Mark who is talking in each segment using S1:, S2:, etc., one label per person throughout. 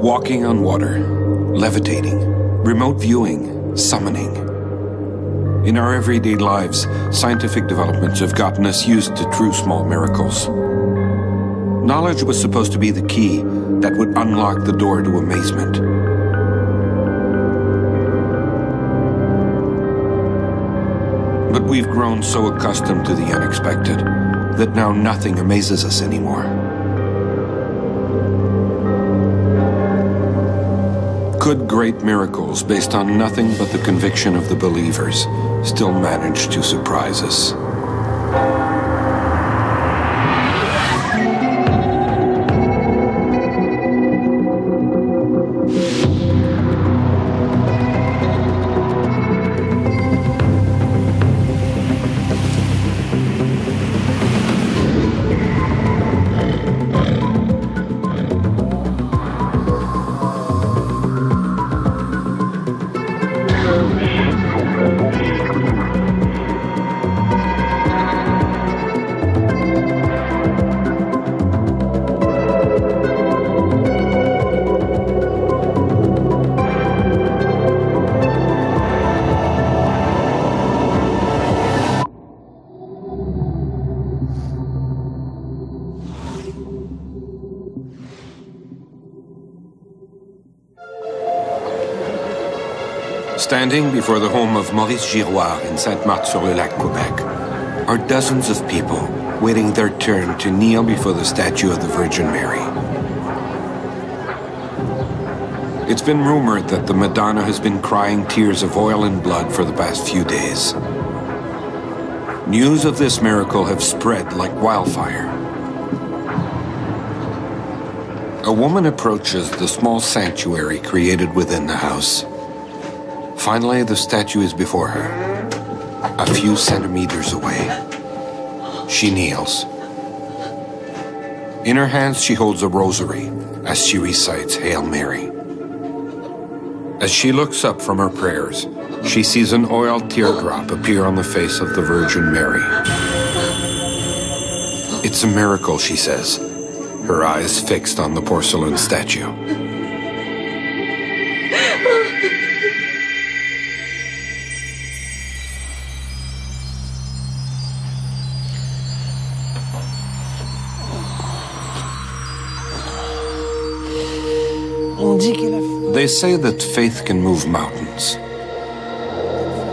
S1: Walking on water, levitating, remote viewing, summoning. In our everyday lives, scientific developments have gotten us used to true small miracles. Knowledge was supposed to be the key that would unlock the door to amazement. But we've grown so accustomed to the unexpected that now nothing amazes us anymore. Could great miracles based on nothing but the conviction of the believers still manage to surprise us? Standing before the home of Maurice Giroir in Sainte-Marthe-sur-le-Lac, Quebec, are dozens of people waiting their turn to kneel before the statue of the Virgin Mary. It's been rumored that the Madonna has been crying tears of oil and blood for the past few days. News of this miracle have spread like wildfire. A woman approaches the small sanctuary created within the house. Finally, the statue is before her, a few centimeters away. She kneels. In her hands, she holds a rosary as she recites Hail Mary. As she looks up from her prayers, she sees an oil teardrop appear on the face of the Virgin Mary. It's a miracle, she says, her eyes fixed on the porcelain statue. They say that faith can move mountains.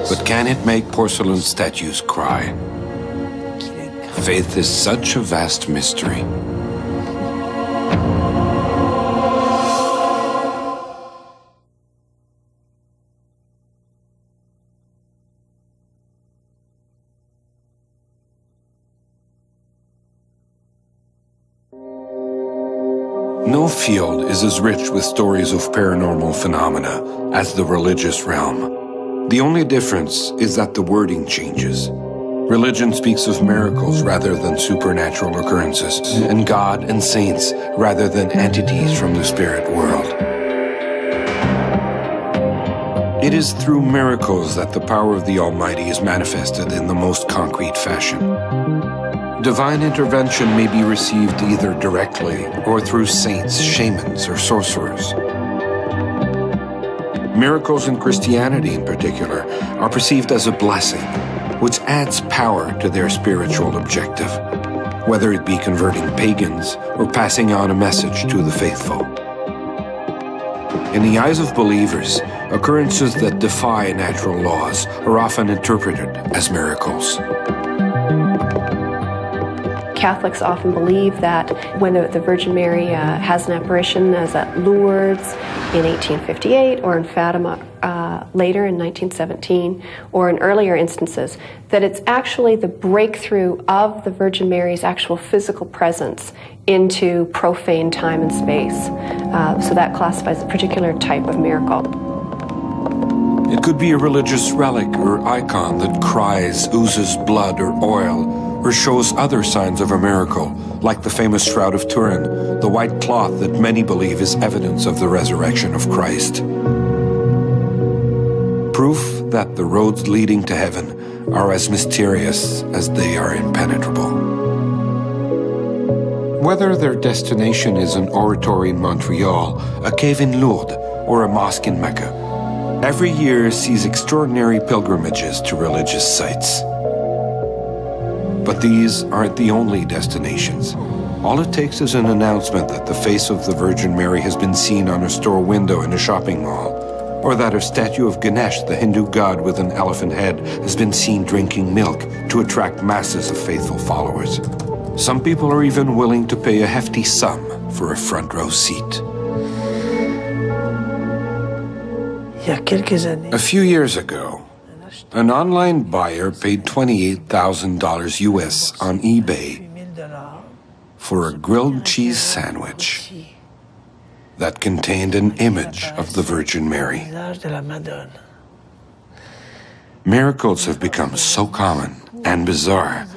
S1: But can it make porcelain statues cry? Faith is such a vast mystery. No field is as rich with stories of paranormal phenomena as the religious realm. The only difference is that the wording changes. Religion speaks of miracles rather than supernatural occurrences, and God and saints rather than entities from the spirit world. It is through miracles that the power of the Almighty is manifested in the most concrete fashion. Divine intervention may be received either directly or through saints, shamans, or sorcerers. Miracles in Christianity, in particular, are perceived as a blessing, which adds power to their spiritual objective, whether it be converting pagans or passing on a message to the faithful. In the eyes of believers, occurrences that defy natural laws are often interpreted as miracles.
S2: Catholics often believe that when the Virgin Mary has an apparition, as at Lourdes in 1858 or in Fatima later in 1917, or in earlier instances, that it's actually the breakthrough of the Virgin Mary's actual physical presence into profane time and space. So that classifies a particular type of miracle.
S1: It could be a religious relic or icon that cries, oozes blood or oil, or shows other signs of a miracle, like the famous Shroud of Turin, the white cloth that many believe is evidence of the resurrection of Christ. Proof that the roads leading to heaven are as mysterious as they are impenetrable. Whether their destination is an oratory in Montreal, a cave in Lourdes, or a mosque in Mecca, every year sees extraordinary pilgrimages to religious sites. But these aren't the only destinations. All it takes is an announcement that the face of the Virgin Mary has been seen on a store window in a shopping mall, or that a statue of Ganesh, the Hindu god with an elephant head, has been seen drinking milk to attract masses of faithful followers. Some people are even willing to pay a hefty sum for a front row seat. A few years ago, an online buyer paid $28,000 US on eBay for a grilled cheese sandwich that contained an image of the Virgin Mary. Miracles have become so common and bizarre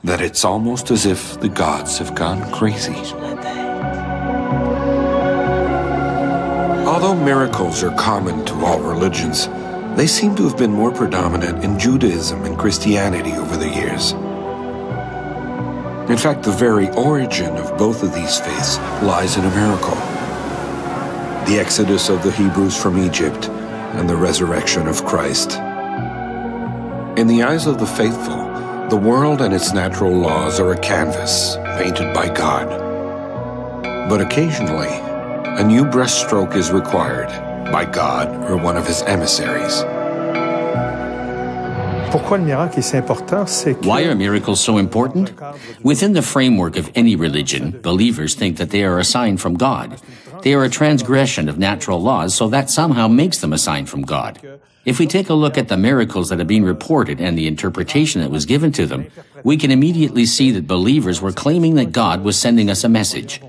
S1: that it's almost as if the gods have gone crazy. Although miracles are common to all religions, they seem to have been more predominant in Judaism and Christianity over the years. In fact, the very origin of both of these faiths lies in a miracle: the exodus of the Hebrews from Egypt and the resurrection of Christ. In the eyes of the faithful, the world and its natural laws are a canvas painted by God. But occasionally, a new brushstroke is required by God or one of his emissaries.
S3: Why are miracles so important? Within the framework of any religion, believers think that they are a sign from God. They are a transgression of natural laws, so that somehow makes them a sign from God. If we take a look at the miracles that have been reported and the interpretation that was given to them, we can immediately see that believers were claiming that God was sending us a message.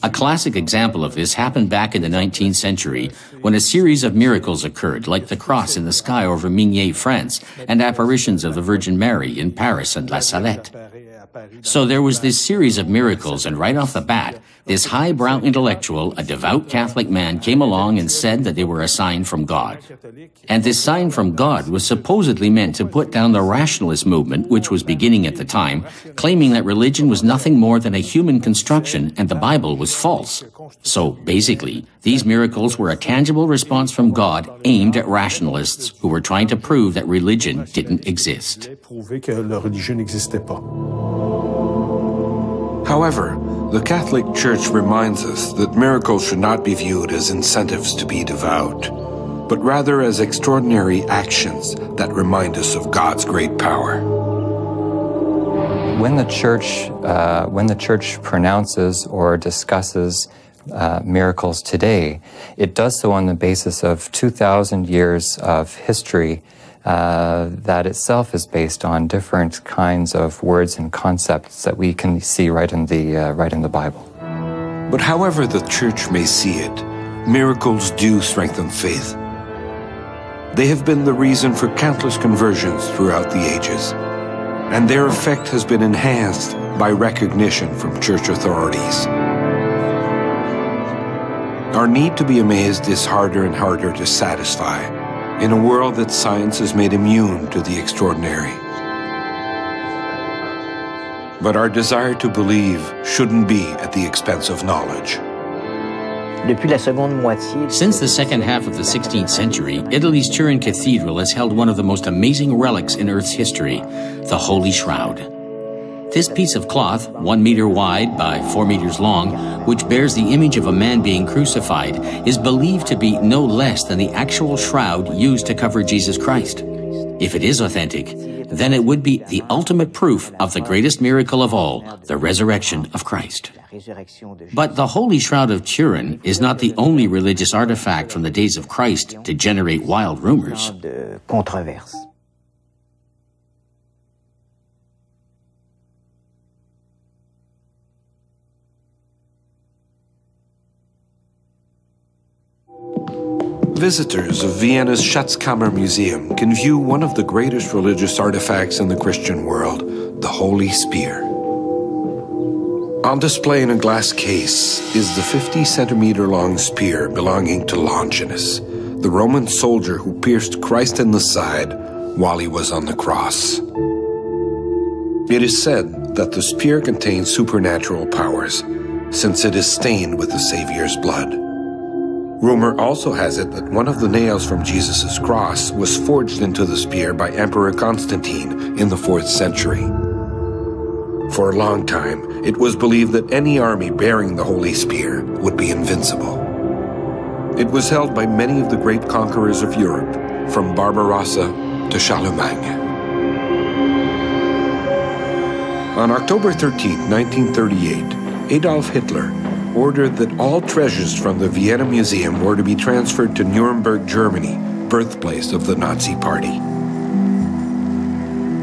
S3: A classic example of this happened back in the 19th century when a series of miracles occurred, like the cross in the sky over Migné, France, and apparitions of the Virgin Mary in Paris and La Salette. So there was this series of miracles, and right off the bat, this highbrow intellectual, a devout Catholic man, came along and said that they were a sign from God. And this sign from God was supposedly meant to put down the rationalist movement, which was beginning at the time, claiming that religion was nothing more than a human construction and the Bible was false. So basically, these miracles were a tangible response from God aimed at rationalists who were trying to prove that religion didn't exist.
S1: However, the Catholic Church reminds us that miracles should not be viewed as incentives to be devout, but rather as extraordinary actions that remind us of God's great power.
S4: When the Church pronounces or discusses miracles today, it does so on the basis of 2,000 years of history that itself is based on different kinds of words and concepts that we can see right in the Bible.
S1: But however the Church may see it, miracles do strengthen faith. They have been the reason for countless conversions throughout the ages, and their effect has been enhanced by recognition from church authorities. Our need to be amazed is harder and harder to satisfy in a world that science has made immune to the extraordinary. But our desire to believe shouldn't be at the expense of knowledge.
S3: Since the second half of the 16th century, Italy's Turin Cathedral has held one of the most amazing relics in Earth's history, the Holy Shroud. This piece of cloth, 1 meter wide by 4 meters long, which bears the image of a man being crucified, is believed to be no less than the actual shroud used to cover Jesus Christ. If it is authentic, then it would be the ultimate proof of the greatest miracle of all, the resurrection of Christ. But the Holy Shroud of Turin is not the only religious artifact from the days of Christ to generate wild rumors.
S1: Visitors of Vienna's Schatzkammer Museum can view one of the greatest religious artifacts in the Christian world, the Holy Spear. On display in a glass case is the 50-centimeter-long spear belonging to Longinus, the Roman soldier who pierced Christ in the side while he was on the cross. It is said that the spear contains supernatural powers, since it is stained with the Savior's blood. Rumor also has it that one of the nails from Jesus' cross was forged into the spear by Emperor Constantine in the 4th century. For a long time, it was believed that any army bearing the Holy Spear would be invincible. It was held by many of the great conquerors of Europe, from Barbarossa to Charlemagne. On October 13, 1938, Adolf Hitler ordered that all treasures from the Vienna Museum were to be transferred to Nuremberg, Germany, birthplace of the Nazi Party.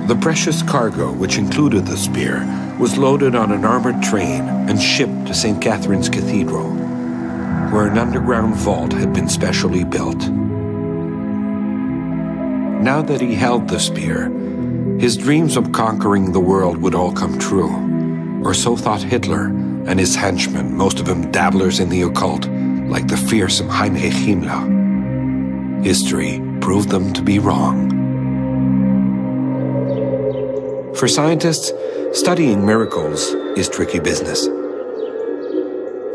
S1: The precious cargo, which included the spear, was loaded on an armored train and shipped to St. Catherine's Cathedral, where an underground vault had been specially built. Now that he held the spear, his dreams of conquering the world would all come true, or so thought Hitler and his henchmen, most of them dabblers in the occult, like the fearsome Heinrich Himmler. History proved them to be wrong. For scientists, studying miracles is tricky business.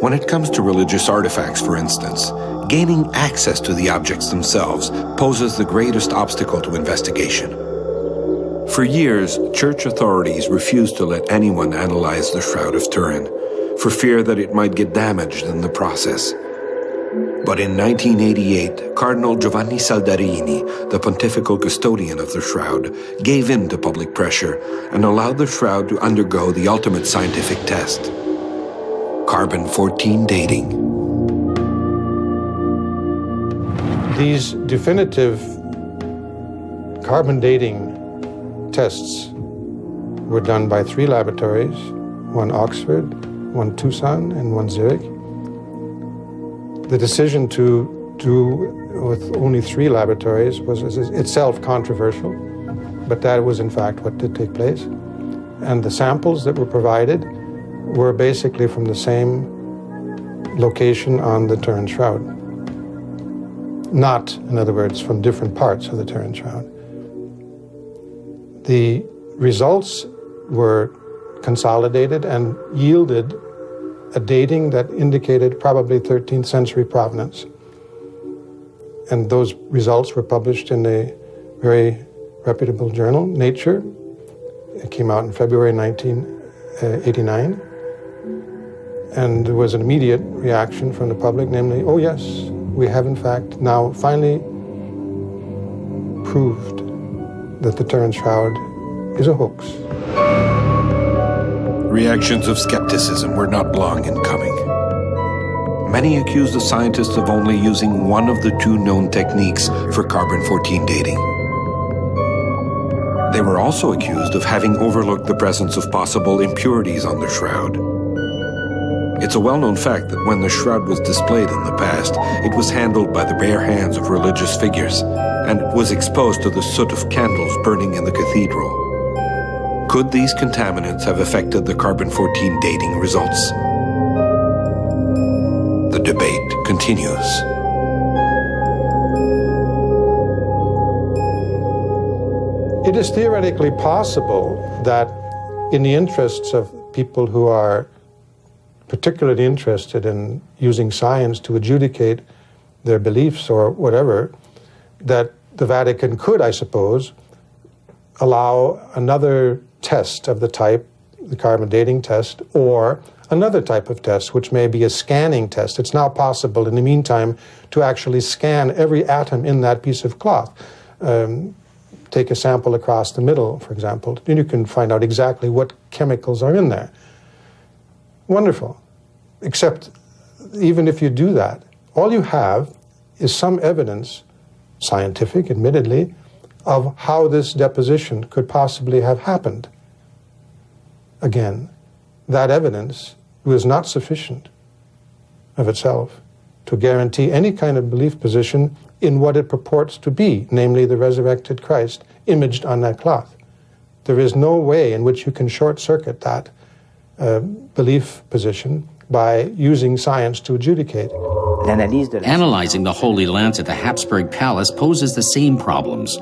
S1: When it comes to religious artifacts, for instance, gaining access to the objects themselves poses the greatest obstacle to investigation. For years, church authorities refused to let anyone analyze the Shroud of Turin, for fear that it might get damaged in the process. But in 1988, Cardinal Giovanni Saldarini, the pontifical custodian of the Shroud, gave in to public pressure and allowed the Shroud to undergo the ultimate scientific test: carbon-14 dating.
S5: These definitive carbon dating tests were done by 3 laboratories, one Oxford, one Tucson, and one Zurich. The decision to do with only 3 laboratories was itself controversial, but that was in fact what did take place. And the samples that were provided were basically from the same location on the Turin Shroud. Not, in other words, from different parts of the Turin Shroud. The results were consolidated and yielded a dating that indicated probably 13th century provenance. And those results were published in a very reputable journal, Nature. It came out in February 1989. And there was an immediate reaction from the public, namely, oh yes, we have in fact now finally proved that the Turin Shroud is a hoax.
S1: Reactions of skepticism were not long in coming. Many accused the scientists of only using one of the 2 known techniques for carbon-14 dating. They were also accused of having overlooked the presence of possible impurities on the Shroud. It's a well-known fact that when the Shroud was displayed in the past, it was handled by the bare hands of religious figures, and it was exposed to the soot of candles burning in the cathedral. Could these contaminants have affected the carbon-14 dating results? The debate continues.
S5: It is theoretically possible that in the interests of people who are particularly interested in using science to adjudicate their beliefs or whatever, that the Vatican could, I suppose, allow another test of the type, the carbon dating test, or another type of test, which may be a scanning test. It's now possible in the meantime to actually scan every atom in that piece of cloth. Take a sample across the middle, for example, and you can find out exactly what chemicals are in there. Wonderful. Except even if you do that, all you have is some evidence, scientific admittedly, of how this deposition could possibly have happened. Again, that evidence was not sufficient of itself to guarantee any kind of belief position in what it purports to be, namely the resurrected Christ imaged on that cloth. There is no way in which you can short-circuit that belief position by using science to adjudicate.
S3: Analyzing the Holy Lance at the Habsburg Palace poses the same problems.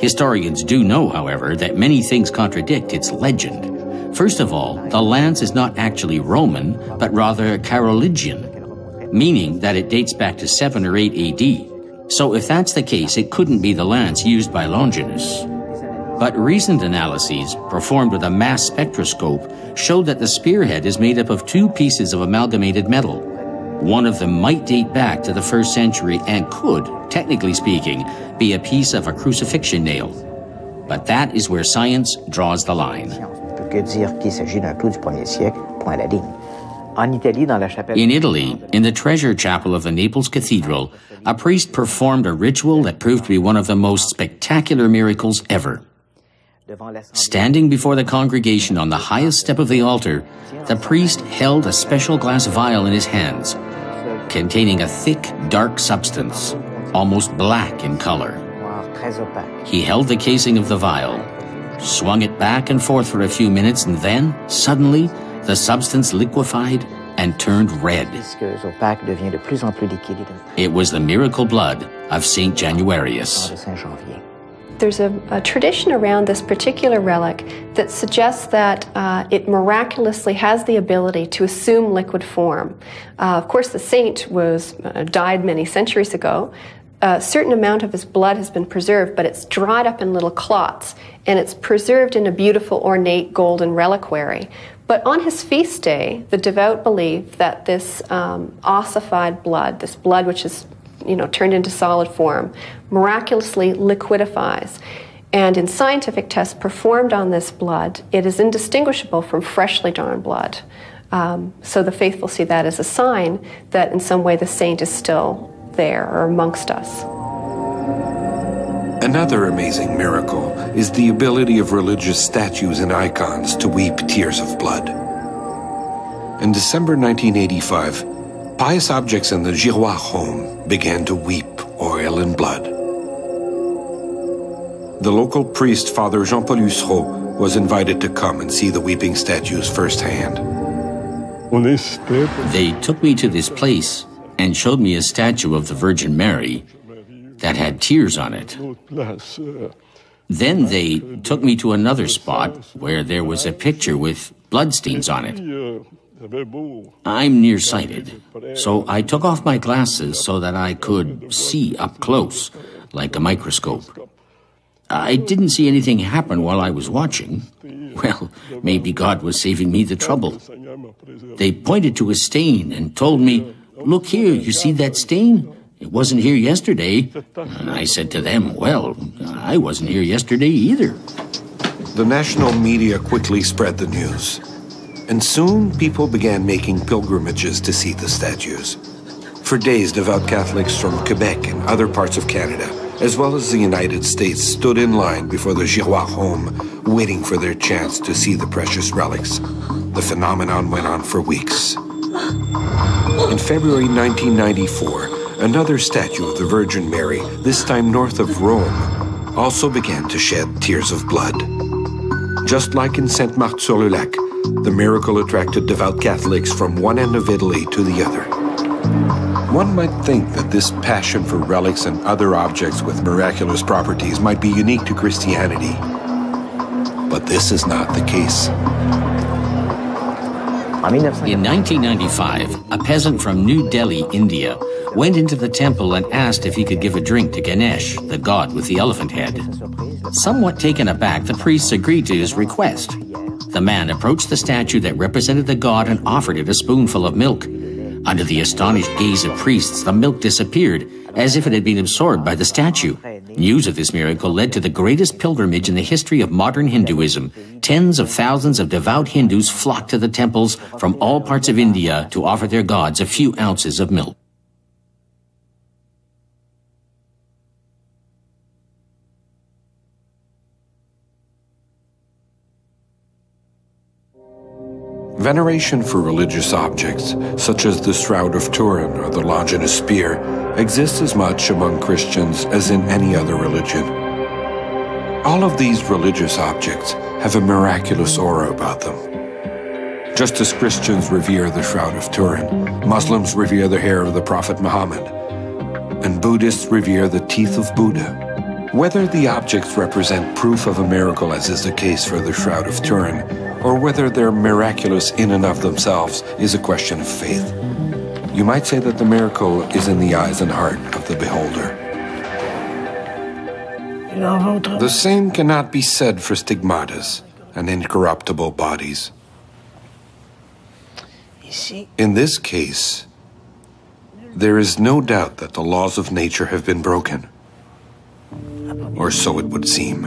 S3: Historians do know, however, that many things contradict its legend. First of all, the lance is not actually Roman, but rather Carolingian, meaning that it dates back to 7 or 8 AD. So if that's the case, it couldn't be the lance used by Longinus. But recent analyses, performed with a mass spectroscope, showed that the spearhead is made up of 2 pieces of amalgamated metal. One of them might date back to the 1st century and could, technically speaking, be a piece of a crucifixion nail. But that is where science draws the line. In Italy, in the treasure chapel of the Naples Cathedral, a priest performed a ritual that proved to be one of the most spectacular miracles ever. Standing before the congregation on the highest step of the altar, the priest held a special glass vial in his hands, containing a thick, dark substance, almost black in color. He held the casing of the vial, swung it back and forth for a few minutes, and then, suddenly, the substance liquefied and turned red. It was the miracle blood of Saint Januarius.
S2: There's a tradition around this particular relic that suggests that it miraculously has the ability to assume liquid form. Of course, the saint died many centuries ago. A certain amount of his blood has been preserved, but it's dried up in little clots, and it's preserved in a beautiful, ornate golden reliquary. But on his feast day, the devout believe that this ossified blood, this blood which is turned into solid form, miraculously liquidifies. And in scientific tests performed on this blood, it is indistinguishable from freshly drawn blood. So the faithful see that as a sign that in some way the saint is still there or amongst us.
S1: Another amazing miracle is the ability of religious statues and icons to weep tears of blood. In December 1985, pious objects in the Giroir home began to weep oil and blood. The local priest, Father Jean-Paul Hussereau, was invited to come and see the weeping statues firsthand.
S3: They took me to this place and showed me a statue of the Virgin Mary that had tears on it. Then they took me to another spot where there was a picture with bloodstains on it. I'm nearsighted, so I took off my glasses so that I could see up close, like a microscope. I didn't see anything happen while I was watching. Well, maybe God was saving me the trouble. They pointed to a stain and told me, "Look here, you see that stain? It wasn't here yesterday." And I said to them, "Well, I wasn't here yesterday either."
S1: The national media quickly spread the news, and soon people began making pilgrimages to see the statues. For days, devout Catholics from Quebec and other parts of Canada, as well as the United States, stood in line before the Giroir home, waiting for their chance to see the precious relics. The phenomenon went on for weeks. In February 1994, another statue of the Virgin Mary, this time north of Rome, also began to shed tears of blood. Just like in Sainte-Marthe-sur-le-Lac, the miracle attracted devout Catholics from one end of Italy to the other. One might think that this passion for relics and other objects with miraculous properties might be unique to Christianity. But this is not the case.
S3: In 1995, a peasant from New Delhi, India, went into the temple and asked if he could give a drink to Ganesh, the god with the elephant head. Somewhat taken aback, the priests agreed to his request. The man approached the statue that represented the god and offered it a spoonful of milk. Under the astonished gaze of priests, the milk disappeared, as if it had been absorbed by the statue. News of this miracle led to the greatest pilgrimage in the history of modern Hinduism. Tens of thousands of devout Hindus flocked to the temples from all parts of India to offer their gods a few ounces of milk.
S1: Veneration for religious objects, such as the Shroud of Turin or the Longinus Spear, exists as much among Christians as in any other religion. All of these religious objects have a miraculous aura about them. Just as Christians revere the Shroud of Turin, Muslims revere the hair of the Prophet Muhammad, and Buddhists revere the teeth of Buddha. Whether the objects represent proof of a miracle, as is the case for the Shroud of Turin, or whether they're miraculous in and of themselves is a question of faith. You might say that the miracle is in the eyes and heart of the beholder. The same cannot be said for stigmatas and incorruptible bodies. In this case, there is no doubt that the laws of nature have been broken, or so it would seem.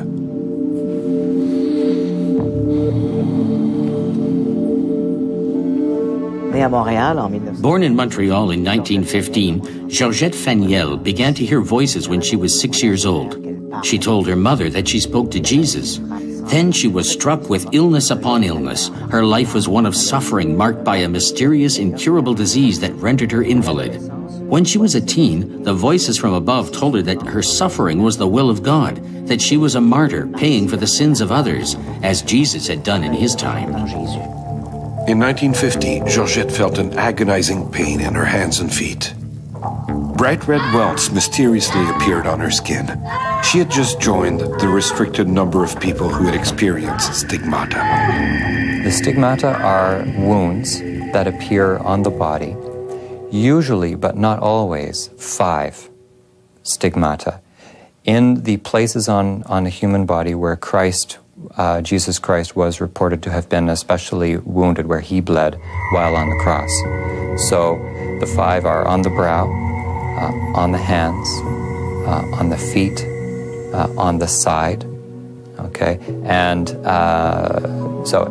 S3: Born in Montreal in 1915, Georgette Faniel began to hear voices when she was 6 years old. She told her mother that she spoke to Jesus. Then she was struck with illness upon illness. Her life was one of suffering marked by a mysterious, incurable disease that rendered her invalid. When she was a teen, the voices from above told her that her suffering was the will of God, that she was a martyr paying for the sins of others, as Jesus had done in his time.
S1: In 1950, Georgette felt an agonizing pain in her hands and feet. Bright red welts mysteriously appeared on her skin. She had just joined the restricted number of people who had experienced stigmata.
S4: The stigmata are wounds that appear on the body, usually, but not always, 5 stigmata. In the places on a human body where Jesus Christ was reported to have been especially wounded, where he bled while on the cross. So the 5 are on the brow, on the hands, on the feet, on the side, okay? And so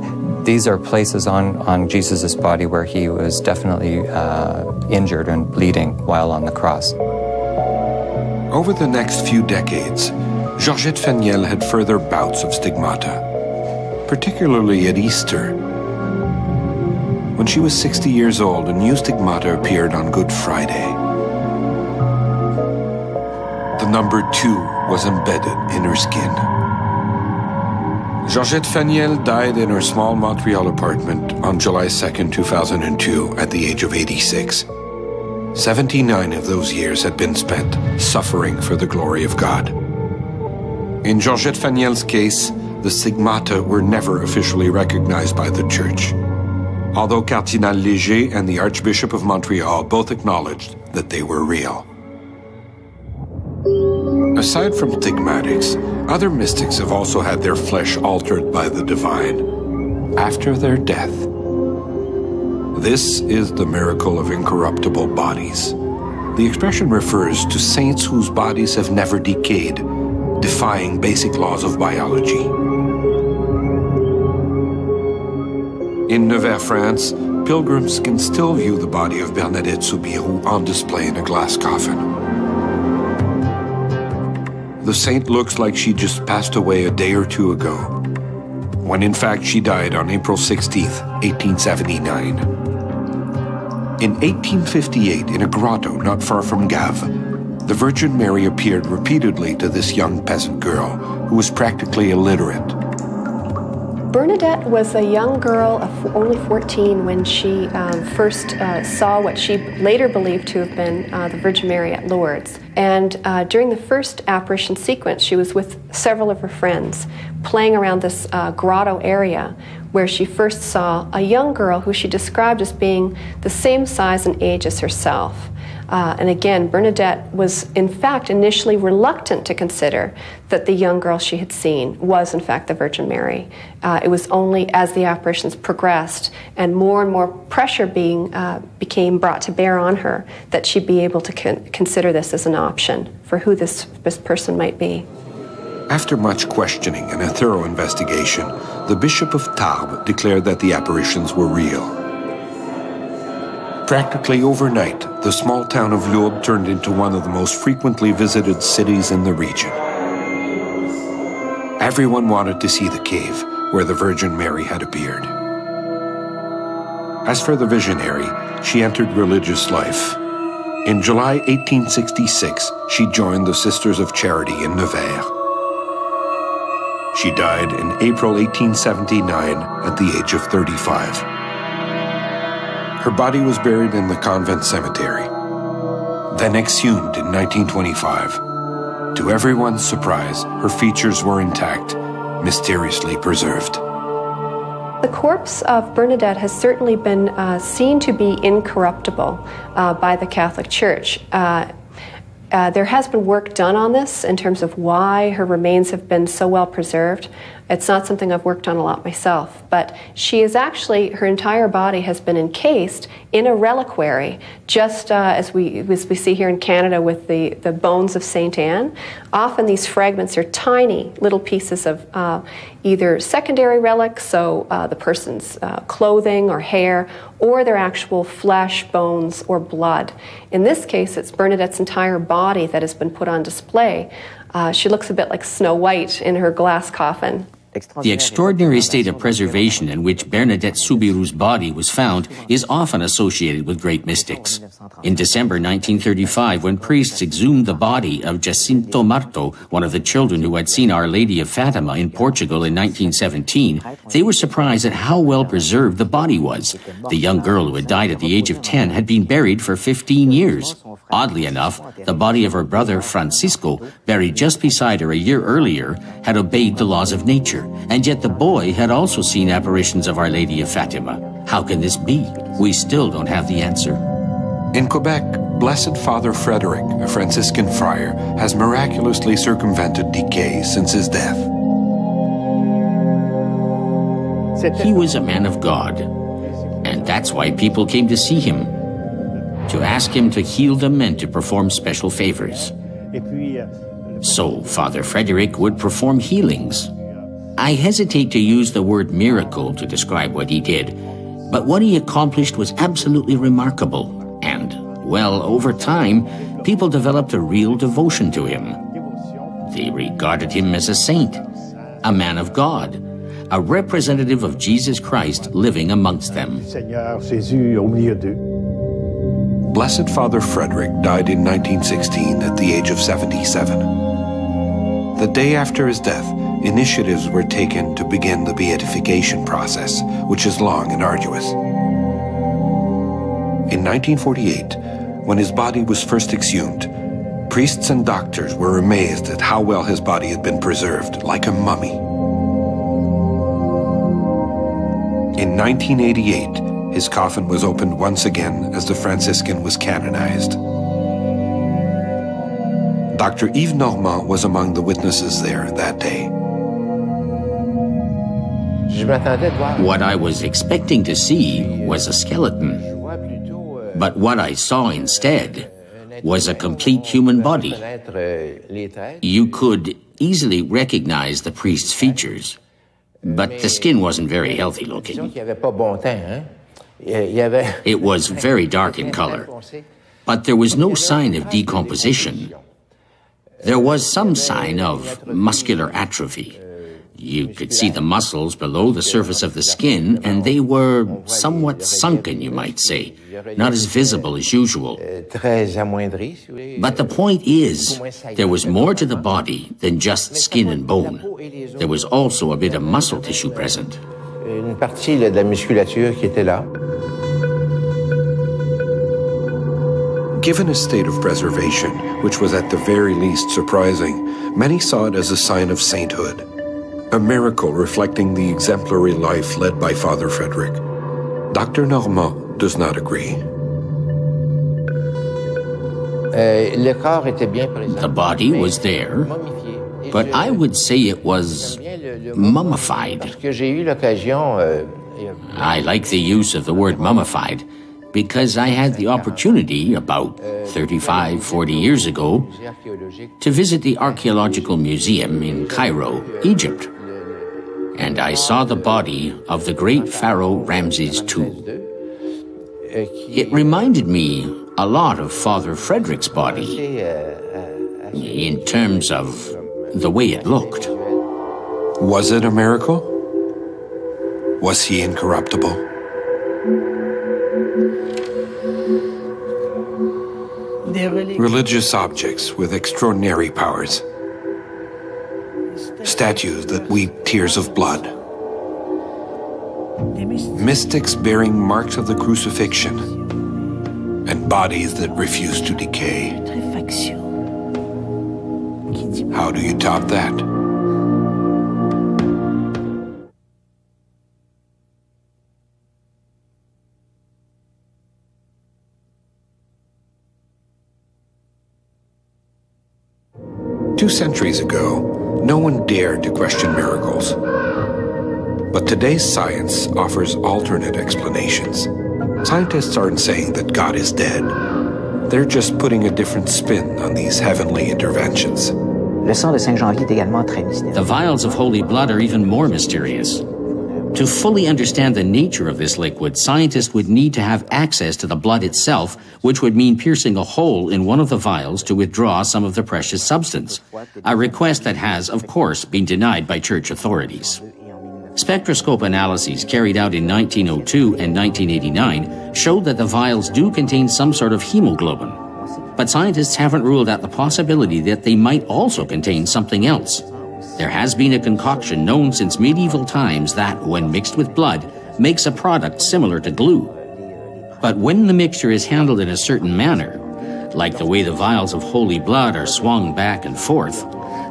S4: these are places on Jesus' body where he was definitely injured and bleeding while on the cross.
S1: Over the next few decades, Georgette Faniel had further bouts of stigmata, particularly at Easter. When she was 60 years old, a new stigmata appeared on Good Friday. The number 2 was embedded in her skin. Georgette Faniel died in her small Montreal apartment on July 2nd, 2002, at the age of 86. 79 of those years had been spent suffering for the glory of God. In Georgette Faniel's case, the stigmata were never officially recognized by the Church, although Cardinal Léger and the Archbishop of Montreal both acknowledged that they were real. Aside from stigmatics, other mystics have also had their flesh altered by the divine after their death. This is the miracle of incorruptible bodies. The expression refers to saints whose bodies have never decayed, defying basic laws of biology. In Nevers, France, pilgrims can still view the body of Bernadette Soubirous on display in a glass coffin. The saint looks like she just passed away a day or two ago, when in fact she died on April 16th, 1879. In 1858, in a grotto not far from Gave, the Virgin Mary appeared repeatedly to this young peasant girl who was practically illiterate.
S2: Bernadette was a young girl of only 14 when she first saw what she later believed to have been the Virgin Mary at Lourdes. And during the first apparition sequence, she was with several of her friends playing around this grotto area where she first saw a young girl who she described as being the same size and age as herself. And again, Bernadette was in fact initially reluctant to consider that the young girl she had seen was in fact the Virgin Mary. It was only as the apparitions progressed and more pressure became brought to bear on her that she'd be able to consider this as an option for who this person might be.
S1: After much questioning and a thorough investigation, the Bishop of Tarbes declared that the apparitions were real. Practically overnight, the small town of Lourdes turned into one of the most frequently visited cities in the region. Everyone wanted to see the cave where the Virgin Mary had appeared. As for the visionary, she entered religious life. In July 1866, she joined the Sisters of Charity in Nevers. She died in April 1879 at the age of 35. Her body was buried in the convent cemetery, then exhumed in 1925. To everyone's surprise, her features were intact, mysteriously preserved.
S2: the corpse of Bernadette has certainly been seen to be incorruptible by the Catholic Church. There has been work done on this in terms of why her remains have been so well preserved. It's not something I've worked on a lot myself, but she is actually, her entire body has been encased in a reliquary, just as we see here in Canada with the bones of St. Anne. Often these fragments are tiny little pieces of either secondary relics, so the person's clothing or hair, or their actual flesh, bones, or blood. In this case, it's Bernadette's entire body that has been put on display. She looks a bit like Snow White in her glass coffin.
S3: The extraordinary state of preservation in which Bernadette Soubirous' body was found is often associated with great mystics. In December 1935, when priests exhumed the body of Jacinto Marto, one of the children who had seen Our Lady of Fatima in Portugal in 1917, they were surprised at how well preserved the body was. The young girl who had died at the age of 10 had been buried for 15 years. Oddly enough, the body of her brother Francisco, buried just beside her a year earlier, had obeyed the laws of nature, and yet the boy had also seen apparitions of Our Lady of Fatima. How can this be? We still don't have the answer.
S1: In Quebec, Blessed Father Frederick, a Franciscan friar, has miraculously circumvented decay since his death.
S3: He was a man of God, and that's why people came to see him, to ask him to heal them and to perform special favors. So Father Frederick would perform healings. I hesitate to use the word miracle to describe what he did, but what he accomplished was absolutely remarkable. And, well, over time, people developed a real devotion to him. They regarded him as a saint, a man of God, a representative of Jesus Christ living amongst them.
S1: Blessed Father Frederick died in 1916 at the age of 77. The day after his death, initiatives were taken to begin the beatification process, which is long and arduous. In 1948, when his body was first exhumed, priests and doctors were amazed at how well his body had been preserved, like a mummy. In 1988, his coffin was opened once again as the Franciscan was canonized. Dr. Yves Normand was among the witnesses there that day.
S3: What I was expecting to see was a skeleton, but what I saw instead was a complete human body. You could easily recognize the priest's features, but the skin wasn't very healthy looking. It was very dark in color, but there was no sign of decomposition. There was some sign of muscular atrophy. You could see the muscles below the surface of the skin, and they were somewhat sunken, you might say, not as visible as usual. But the point is, there was more to the body than just skin and bone. There was also a bit of muscle tissue present.
S1: Given his state of preservation, which was at the very least surprising, many saw it as a sign of sainthood, a miracle reflecting the exemplary life led by Father Frederick. Dr. Normand does not agree.
S3: The body was there, but I would say it was mummified. I like the use of the word mummified because I had the opportunity about 35, 40 years ago to visit the Archaeological Museum in Cairo, Egypt. And I saw the body of the great pharaoh Ramses II. It reminded me a lot of Father Frederick's body in terms of the way it looked.
S1: Was it a miracle? Was he incorruptible? Religious objects with extraordinary powers. Statues that weep tears of blood. Mystics bearing marks of the crucifixion. And bodies that refuse to decay. How do you top that? 2 centuries ago, no one dared to question miracles. But today's science offers alternate explanations. Scientists aren't saying that God is dead. They're just putting a different spin on these heavenly interventions.
S3: The vials of holy blood are even more mysterious. To fully understand the nature of this liquid, scientists would need to have access to the blood itself, which would mean piercing a hole in one of the vials to withdraw some of the precious substance, a request that has, of course, been denied by church authorities. Spectroscope analyses carried out in 1902 and 1989 showed that the vials do contain some sort of hemoglobin. But scientists haven't ruled out the possibility that they might also contain something else. There has been a concoction known since medieval times that, when mixed with blood, makes a product similar to glue. But when the mixture is handled in a certain manner, like the way the vials of holy blood are swung back and forth,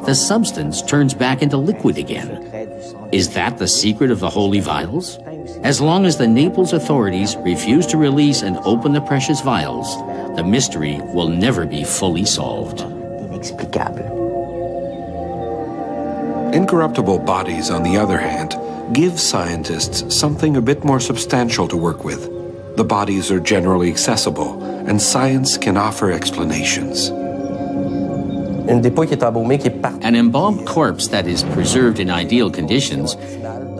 S3: the substance turns back into liquid again. Is that the secret of the holy vials? As long as the Naples authorities refuse to release and open the precious vials, the mystery will never be fully solved.
S1: Incorruptible bodies, on the other hand, give scientists something a bit more substantial to work with. The bodies are generally accessible, and science can offer explanations.
S3: An embalmed corpse that is preserved in ideal conditions,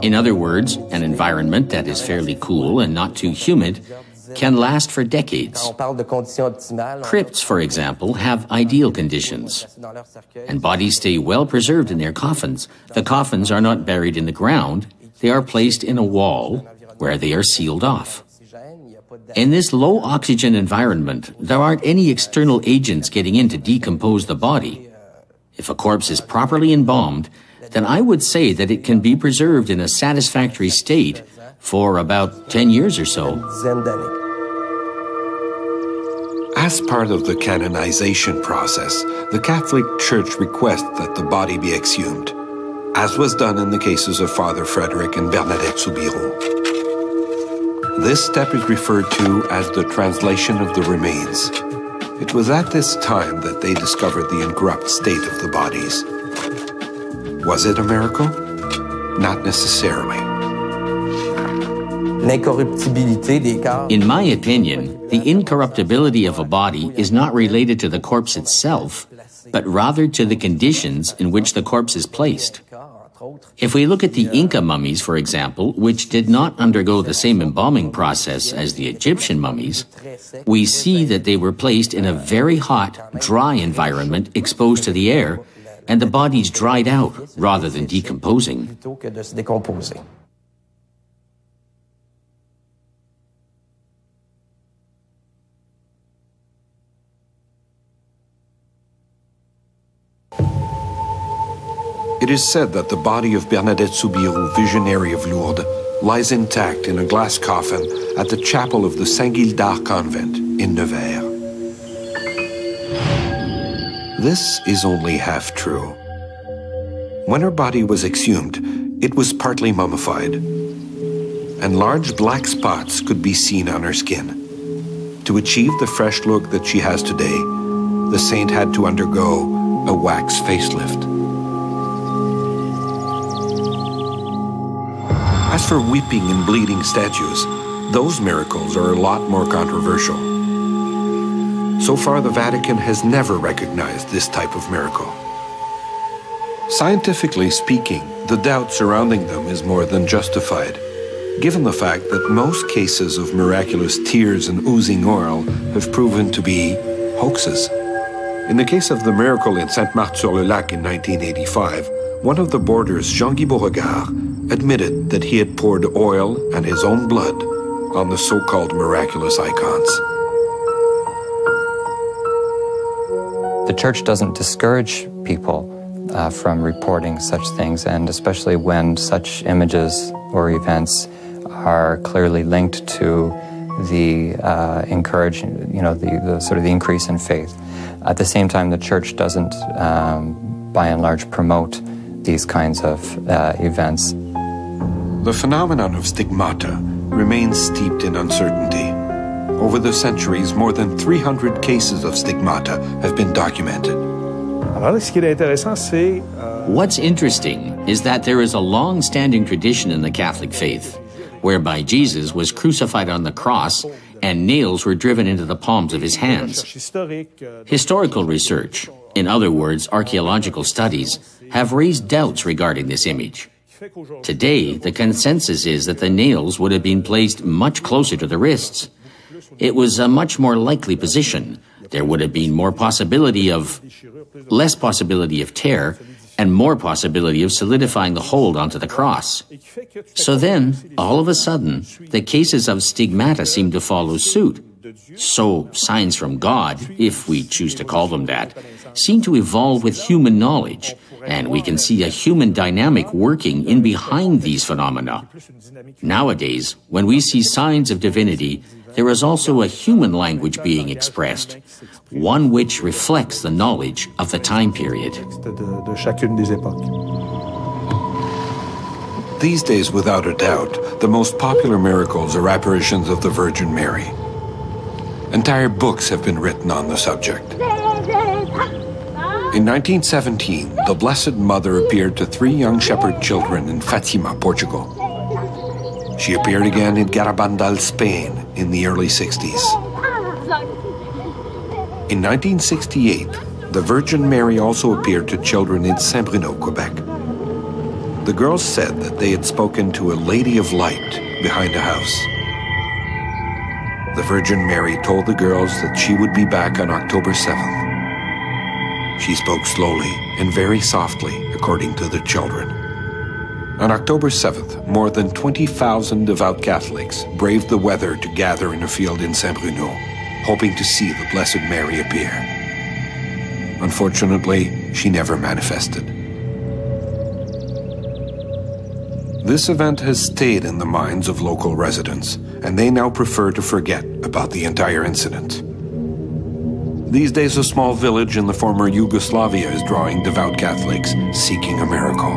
S3: in other words, an environment that is fairly cool and not too humid, can last for decades. Crypts, for example, have ideal conditions, and bodies stay well preserved in their coffins. The coffins are not buried in the ground, they are placed in a wall where they are sealed off. In this low oxygen environment, there aren't any external agents getting in to decompose the body. If a corpse is properly embalmed, then I would say that it can be preserved in a satisfactory state for about 10 years or so.
S1: As part of the canonization process, the Catholic Church requests that the body be exhumed, as was done in the cases of Father Frederick and Bernadette Soubirous. This step is referred to as the translation of the remains. It was at this time that they discovered the incorrupt state of the bodies. Was it a miracle? Not necessarily.
S3: In my opinion, the incorruptibility of a body is not related to the corpse itself, but rather to the conditions in which the corpse is placed. If we look at the Inca mummies, for example, which did not undergo the same embalming process as the Egyptian mummies, we see that they were placed in a very hot, dry environment exposed to the air, and the bodies dried out rather than decomposing.
S1: It is said that the body of Bernadette Soubirous, visionary of Lourdes, lies intact in a glass coffin at the chapel of the Saint-Gildard convent in Nevers. This is only half true. When her body was exhumed, it was partly mummified, and large black spots could be seen on her skin. To achieve the fresh look that she has today, the saint had to undergo a wax facelift. As for weeping and bleeding statues, those miracles are a lot more controversial. So far, the Vatican has never recognized this type of miracle. Scientifically speaking, the doubt surrounding them is more than justified, given the fact that most cases of miraculous tears and oozing oil have proven to be hoaxes. In the case of the miracle in Sainte-Marthe-sur-le-Lac in 1985, one of the boarders, Jean-Guy Beauregard, admitted that he had poured oil and his own blood on the so-called miraculous icons.
S4: The Church doesn't discourage people from reporting such things, and especially when such images or events are clearly linked to the the sort of the increase in faith. At the same time, the Church doesn't, by and large, promote these kinds of events.
S1: The phenomenon of stigmata remains steeped in uncertainty. Over the centuries, more than 300 cases of stigmata have been documented.
S3: What's interesting is that there is a long-standing tradition in the Catholic faith whereby Jesus was crucified on the cross and nails were driven into the palms of his hands. Historical research, in other words, archaeological studies, have raised doubts regarding this image. Today, the consensus is that the nails would have been placed much closer to the wrists. It was a much more likely position. There would have been less possibility of tear, and more possibility of solidifying the hold onto the cross. So then, all of a sudden, the cases of stigmata seem to follow suit. So, signs from God, if we choose to call them that, seem to evolve with human knowledge, and we can see a human dynamic working in behind these phenomena. Nowadays, when we see signs of divinity, there is also a human language being expressed, one which reflects the knowledge of the time period.
S1: These days, without a doubt, the most popular miracles are apparitions of the Virgin Mary. Entire books have been written on the subject. In 1917, the Blessed Mother appeared to 3 young shepherd children in Fatima, Portugal. She appeared again in Garabandal, Spain, in the early 60s. In 1968, the Virgin Mary also appeared to children in Saint-Bruno, Quebec. The girls said that they had spoken to a lady of light behind a house. The Virgin Mary told the girls that she would be back on October 7th. She spoke slowly and very softly, according to the children. On October 7th, more than 20,000 devout Catholics braved the weather to gather in a field in Saint-Bruno, hoping to see the Blessed Mary appear. Unfortunately, she never manifested. This event has stayed in the minds of local residents, and they now prefer to forget about the entire incident. These days, a small village in the former Yugoslavia is drawing devout Catholics seeking a miracle.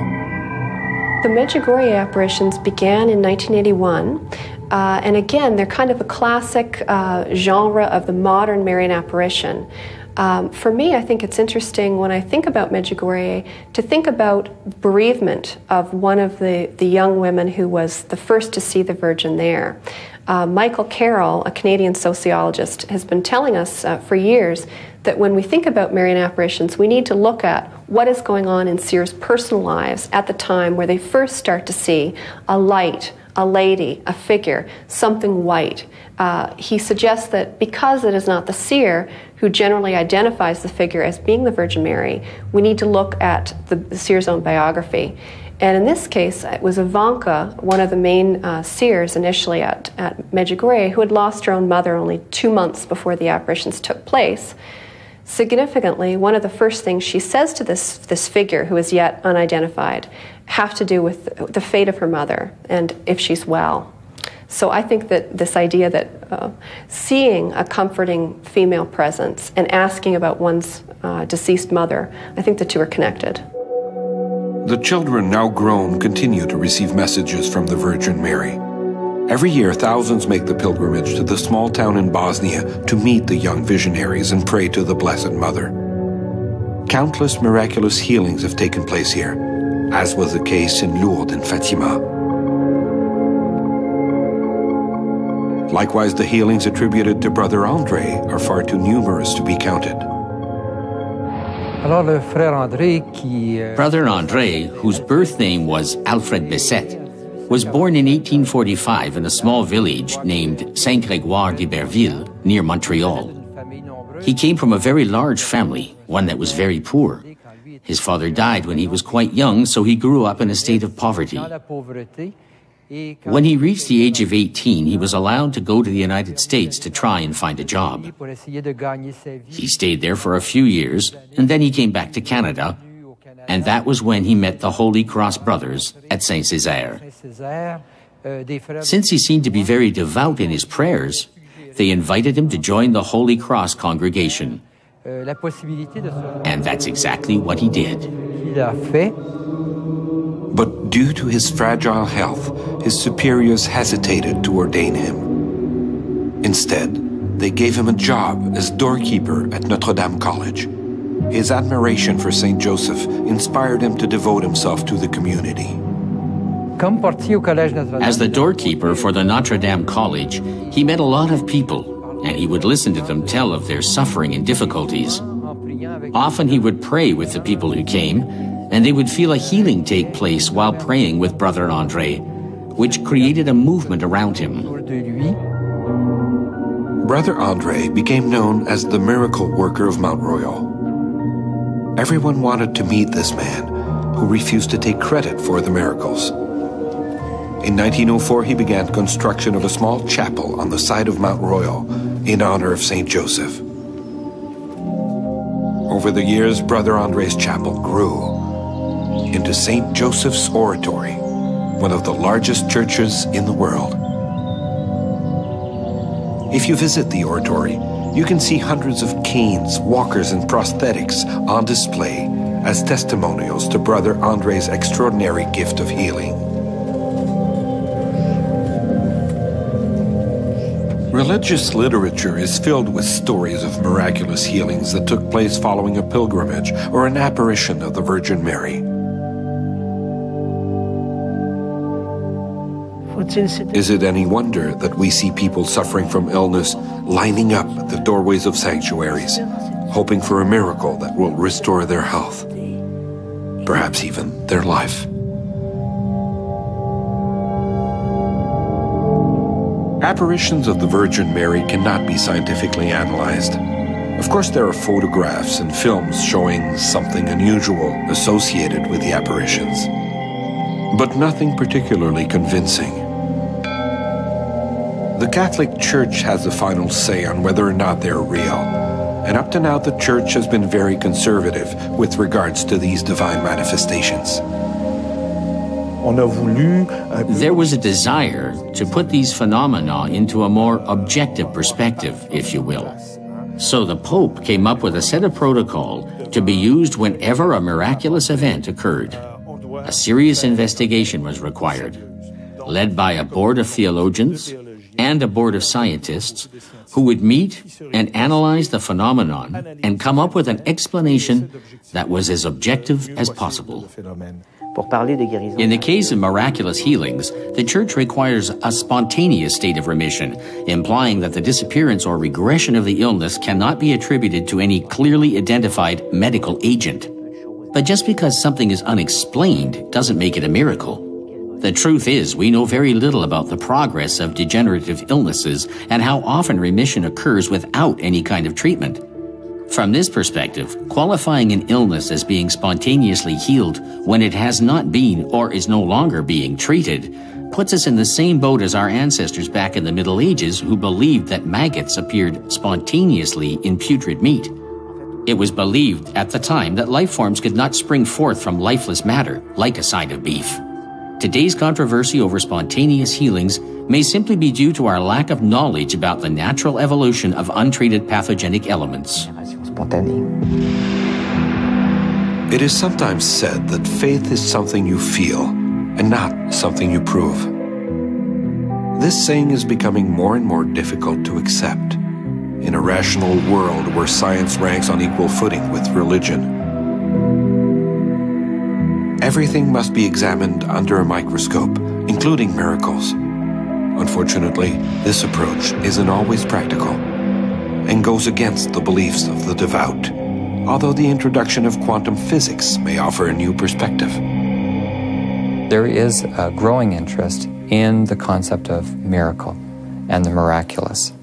S2: The Medjugorje apparitions began in 1981, and again, they're kind of a classic genre of the modern Marian apparition. For me, I think it's interesting when I think about Medjugorje to think about bereavement of one of the young women who was the first to see the Virgin there. Michael Carroll, a Canadian sociologist, has been telling us for years that when we think about Marian apparitions, we need to look at what is going on in seers' personal lives at the time where they first start to see a light, a lady, a figure, something white. He suggests that because it is not the seer who generally identifies the figure as being the Virgin Mary, we need to look at the seer's own biography. And in this case, it was Ivanka, one of the main seers initially at Medjugorje, who had lost her own mother only 2 months before the apparitions took place. Significantly, one of the first things she says to this figure, who is yet unidentified, have to do with the fate of her mother and if she's well. So I think that this idea that seeing a comforting female presence and asking about one's deceased mother, I think the two are connected.
S1: The children, now grown, continue to receive messages from the Virgin Mary. Every year, thousands make the pilgrimage to the small town in Bosnia to meet the young visionaries and pray to the Blessed Mother. Countless miraculous healings have taken place here, as was the case in Lourdes and Fatima. Likewise, the healings attributed to Brother André are far too numerous to be counted.
S3: Brother André, whose birth name was Alfred Besset, was born in 1845 in a small village named Saint-Grégoire-d'Iberville near Montreal. He came from a very large family, one that was very poor. His father died when he was quite young, so he grew up in a state of poverty. When he reached the age of 18, he was allowed to go to the United States to try and find a job. He stayed there for a few years, and then he came back to Canada, and that was when he met the Holy Cross Brothers at Saint-Césaire. Since he seemed to be very devout in his prayers, they invited him to join the Holy Cross congregation. And that's exactly what he did.
S1: But due to his fragile health, his superiors hesitated to ordain him. Instead, they gave him a job as doorkeeper at Notre Dame College. His admiration for St. Joseph inspired him to devote himself to the community.
S3: As the doorkeeper for the Notre Dame College, he met a lot of people, and he would listen to them tell of their suffering and difficulties. Often he would pray with the people who came, and they would feel a healing take place while praying with Brother André, which created a movement around him.
S1: Brother André became known as the miracle worker of Mount Royal. Everyone wanted to meet this man, who refused to take credit for the miracles. In 1904, he began construction of a small chapel on the side of Mount Royal in honor of St. Joseph. Over the years, Brother André's chapel grew into St. Joseph's Oratory, one of the largest churches in the world. If you visit the oratory, you can see hundreds of canes, walkers, and prosthetics on display as testimonials to Brother André's extraordinary gift of healing. Religious literature is filled with stories of miraculous healings that took place following a pilgrimage or an apparition of the Virgin Mary. Is it any wonder that we see people suffering from illness lining up at the doorways of sanctuaries, hoping for a miracle that will restore their health, perhaps even their life? Apparitions of the Virgin Mary cannot be scientifically analyzed. Of course, there are photographs and films showing something unusual associated with the apparitions, but nothing particularly convincing. The Catholic Church has the final say on whether or not they're real, and up to now the Church has been very conservative with regards to these divine manifestations.
S3: There was a desire to put these phenomena into a more objective perspective, if you will. So the Pope came up with a set of protocol to be used whenever a miraculous event occurred. A serious investigation was required, led by a board of theologians and a board of scientists who would meet and analyze the phenomenon and come up with an explanation that was as objective as possible. In the case of miraculous healings, the Church requires a spontaneous state of remission, implying that the disappearance or regression of the illness cannot be attributed to any clearly identified medical agent. But just because something is unexplained doesn't make it a miracle. The truth is, we know very little about the progress of degenerative illnesses and how often remission occurs without any kind of treatment. From this perspective, qualifying an illness as being spontaneously healed when it has not been or is no longer being treated puts us in the same boat as our ancestors back in the Middle Ages who believed that maggots appeared spontaneously in putrid meat. It was believed at the time that life forms could not spring forth from lifeless matter, like a side of beef. Today's controversy over spontaneous healings may simply be due to our lack of knowledge about the natural evolution of untreated pathogenic elements.
S1: It is sometimes said that faith is something you feel and not something you prove. This saying is becoming more and more difficult to accept in a rational world where science ranks on equal footing with religion. Everything must be examined under a microscope, including miracles. Unfortunately, this approach isn't always practical and goes against the beliefs of the devout, although the introduction of quantum physics may offer a new perspective.
S4: There is a growing interest in the concept of miracle and the miraculous.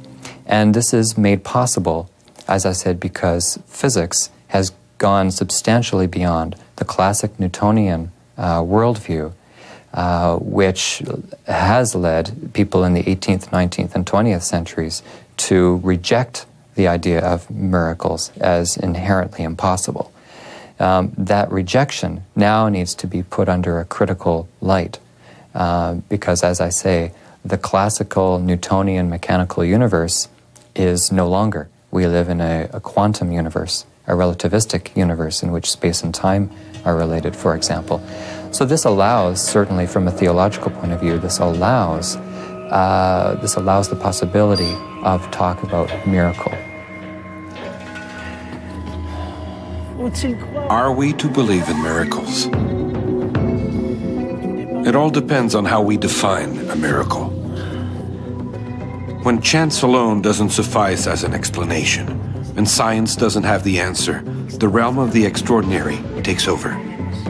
S4: And this is made possible, as I said, because physics has gone substantially beyond the classic Newtonian worldview, which has led people in the 18th, 19th, and 20th centuries to reject the idea of miracles as inherently impossible. That rejection now needs to be put under a critical light because, as I say, the classical Newtonian mechanical universe is no longer. We live in a quantum universe, a relativistic universe in which space and time are related, for example. So this allows, certainly from a theological point of view, this allows the possibility of talk about miracle.
S1: Are we to believe in miracles? It all depends on how we define a miracle. When chance alone doesn't suffice as an explanation, and science doesn't have the answer, the realm of the extraordinary takes over.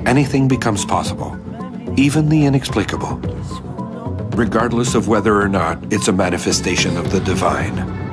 S1: Anything becomes possible, even the inexplicable, regardless of whether or not it's a manifestation of the divine.